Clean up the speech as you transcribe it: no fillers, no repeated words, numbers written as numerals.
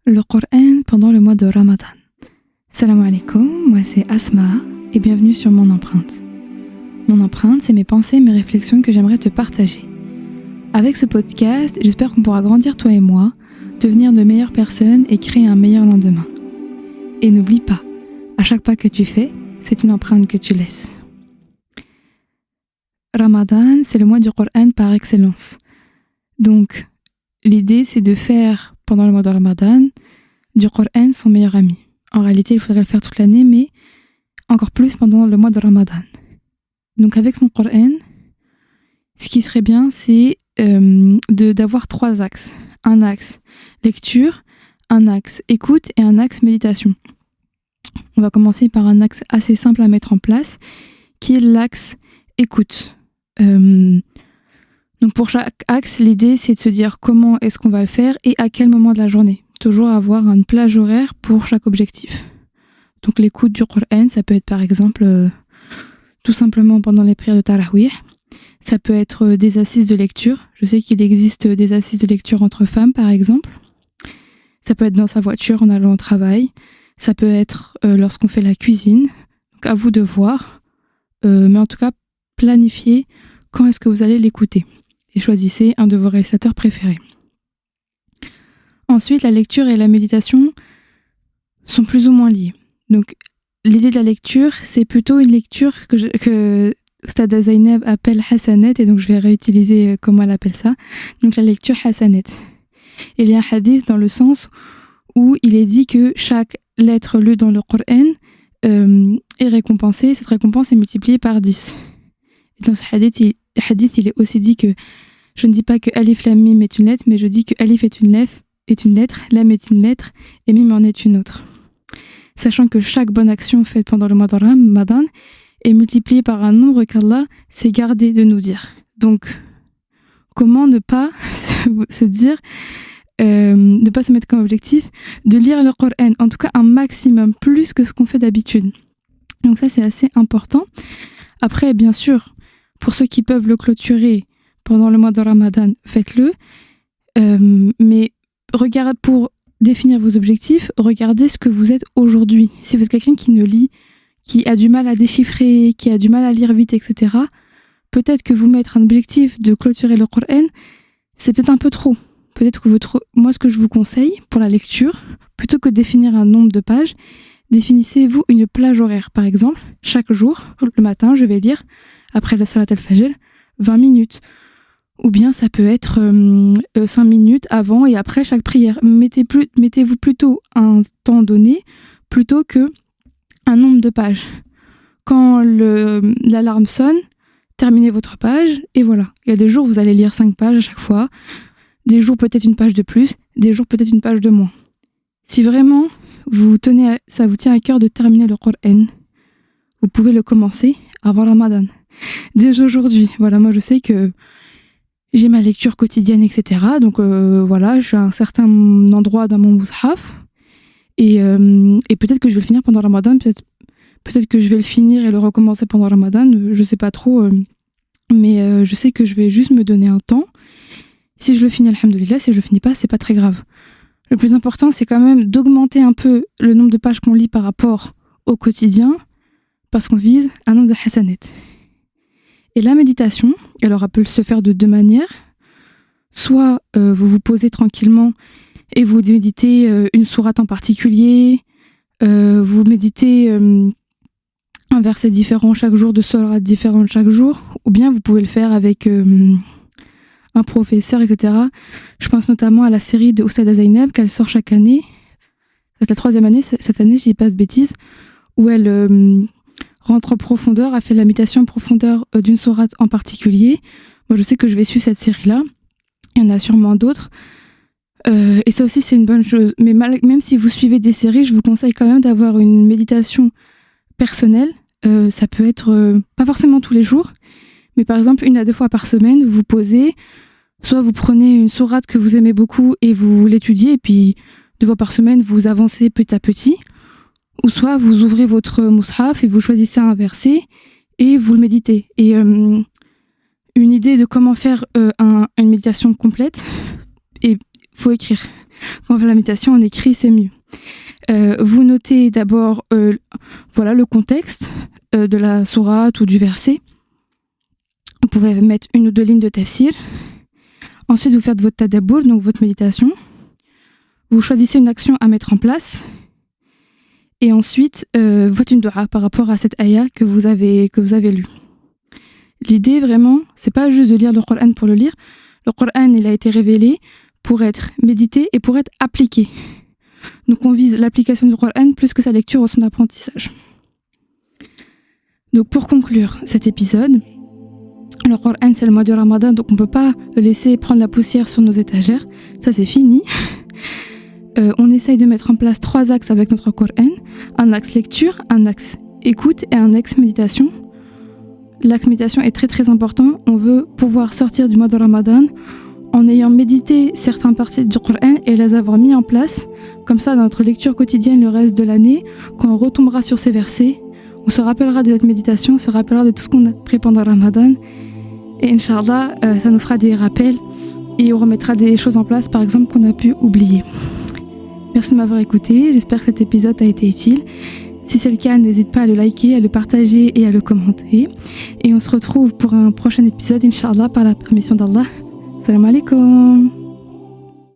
Le Coran pendant le mois de Ramadan. Salam alaikum, moi c'est Asma et bienvenue sur mon empreinte. Mon empreinte, c'est mes pensées, mes réflexions que j'aimerais te partager. Avec ce podcast, j'espère qu'on pourra grandir toi et moi, devenir de meilleures personnes et créer un meilleur lendemain. Et n'oublie pas, à chaque pas que tu fais, c'est une empreinte que tu laisses. Ramadan, c'est le mois du Coran par excellence. Donc, l'idée, c'est de faire, pendant le mois de Ramadan, du Coran son meilleur ami. En réalité, il faudrait le faire toute l'année, mais encore plus pendant le mois de Ramadan. Donc, avec son Coran, ce qui serait bien, c'est d'avoir 3 axes. Un axe lecture, un axe écoute et un axe méditation. On va commencer par un axe assez simple à mettre en place, qui est l'axe écoute. Donc pour chaque axe, l'idée c'est de se dire comment est-ce qu'on va le faire et à quel moment de la journée. Toujours avoir une plage horaire pour chaque objectif. Donc l'écoute du Coran, ça peut être par exemple tout simplement pendant les prières de Tarawih. Ça peut être des assises de lecture. Je sais qu'il existe des assises de lecture entre femmes par exemple. Ça peut être dans sa voiture en allant au travail. Ça peut être lorsqu'on fait la cuisine. Donc à vous de voir. Mais en tout cas, planifiez quand est-ce que vous allez l'écouter. Et choisissez un de vos récitateurs préférés. Ensuite, la lecture et la méditation sont plus ou moins liées. Donc, l'idée de la lecture, c'est plutôt une lecture que Stada Zainab appelle Hassanet, et donc je vais réutiliser comment elle appelle ça. Donc, la lecture Hassanet. Il y a un hadith dans le sens où il est dit que chaque lettre lue dans le Coran est récompensée. Cette récompense est multipliée par 10. Et dans ce hadith, il est aussi dit que je ne dis pas que Alif Lam Mim est une lettre, mais je dis que Alif est une lettre, Lam est une lettre, et Mim en est une autre. Sachant que chaque bonne action faite pendant le mois de Ramadan est multipliée par un nombre qu'Allah s'est gardé de nous dire. Donc, comment ne pas se dire, ne pas se mettre comme objectif de lire le Coran, en tout cas un maximum, plus que ce qu'on fait d'habitude. Donc ça, c'est assez important. Après, bien sûr, pour ceux qui peuvent le clôturer pendant le mois de Ramadan, faites-le. Mais pour définir vos objectifs, regardez ce que vous êtes aujourd'hui. Si vous êtes quelqu'un qui ne lit, qui a du mal à déchiffrer, qui a du mal à lire vite, etc., peut-être que vous mettre un objectif de clôturer le Coran, c'est peut-être un peu trop. Peut-être que moi, ce que je vous conseille pour la lecture, plutôt que de définir un nombre de pages, définissez-vous une plage horaire. Par exemple, chaque jour, le matin, je vais lire, après la salat al-fajr, 20 minutes. Ou bien ça peut être 5 minutes avant et après chaque prière. Mettez-vous plutôt un temps donné plutôt que un nombre de pages. Quand l'alarme sonne, terminez votre page et voilà. Il y a des jours où vous allez lire 5 pages à chaque fois, des jours peut-être une page de plus, des jours peut-être une page de moins. Si vraiment ça vous tient à cœur de terminer le Coran, vous pouvez le commencer avant Ramadan. Dès aujourd'hui, voilà, moi je sais que j'ai ma lecture quotidienne, etc. Donc voilà, je suis à un certain endroit dans mon mushaf et peut-être que je vais le finir pendant Ramadan, peut-être que je vais le finir et le recommencer pendant Ramadan, je sais pas trop, mais je sais que je vais juste me donner un temps. Si je le finis, alhamdoulilah, si je le finis pas, c'est pas très grave. Le plus important, c'est quand même d'augmenter un peu le nombre de pages qu'on lit par rapport au quotidien, parce qu'on vise un nombre de hasanat. Et la méditation, alors elle peut se faire de 2 manières. Soit vous vous posez tranquillement et vous méditez une sourate en particulier, vous méditez un verset différent chaque jour, 2 sourates différentes chaque jour, ou bien vous pouvez le faire avec un professeur, etc. Je pense notamment à la série de Stada Zainab qu'elle sort chaque année. C'est la 3e année, cette année, je dis pas de bêtises, où elle rentre en profondeur, a fait la méditation en profondeur d'une sourate en particulier. Moi, je sais que je vais suivre cette série-là. Il y en a sûrement d'autres. Et ça aussi, c'est une bonne chose. Mais même si vous suivez des séries, je vous conseille quand même d'avoir une méditation personnelle. Ça peut être pas forcément tous les jours, mais par exemple 1 à 2 fois par semaine, vous vous posez, soit vous prenez une sourate que vous aimez beaucoup et vous l'étudiez, et puis 2 fois par semaine, vous avancez petit à petit. Ou soit vous ouvrez votre mushaf et vous choisissez un verset et vous le méditez. Et une idée de comment faire une méditation complète, et faut écrire. Quand on fait la méditation en écrit, c'est mieux. Vous notez d'abord le contexte de la sourate ou du verset. Vous pouvez mettre 1 ou 2 lignes de tafsir. Ensuite, vous faites votre tadabbur, donc votre méditation. Vous choisissez une action à mettre en place. Et ensuite, faites une dua par rapport à cette ayah que vous avez lue. L'idée, vraiment, c'est pas juste de lire le Coran pour le lire. Le Coran, il a été révélé pour être médité et pour être appliqué. Donc, on vise l'application du Coran plus que sa lecture ou son apprentissage. Donc, pour conclure cet épisode, le Coran, c'est le mois du Ramadan, donc on ne peut pas le laisser prendre la poussière sur nos étagères. Ça, c'est fini. On essaye de mettre en place 3 axes avec notre Coran. Un axe lecture, un axe écoute et un axe méditation. L'axe méditation est très très important. On veut pouvoir sortir du mois de Ramadan en ayant médité certaines parties du Coran et les avoir mis en place. Comme ça, dans notre lecture quotidienne le reste de l'année, quand on retombera sur ces versets, on se rappellera de cette méditation, on se rappellera de tout ce qu'on a appris pendant Ramadan. Et Inch'Allah, ça nous fera des rappels et on remettra des choses en place, par exemple, qu'on a pu oublier. Merci de m'avoir écouté. J'espère que cet épisode a été utile. Si c'est le cas, n'hésite pas à le liker, à le partager et à le commenter. Et on se retrouve pour un prochain épisode, Inch'Allah, par la permission d'Allah. Salam alaikum.